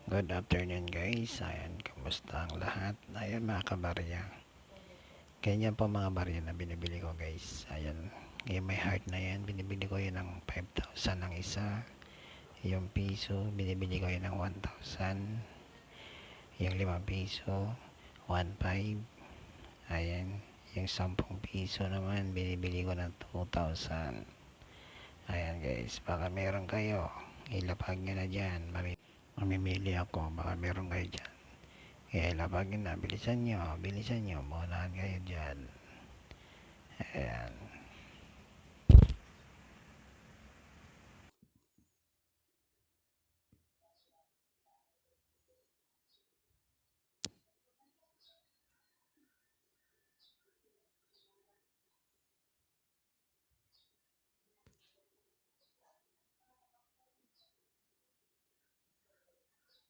Good afternoon guys, ayan, kumusta ang lahat? Ayan mga kabarya, ganyan po mga barya na binibili ko guys. Ayan, yung may heart na yan, binibili ko yun ng 5,000 ang isa. Yung piso, binibili ko yun ng 1,000. Yung 5 piso, 1,500. Ayan, yung 10 piso naman, binibili ko ng 2,000. Ayan guys, baka meron kayo, ilapag nyo na dyan. Mamimili ako, baka meron kayo dyan. Kaya ilapag nyo na, bilisan nyo, munahan kayo dyan. Ayan.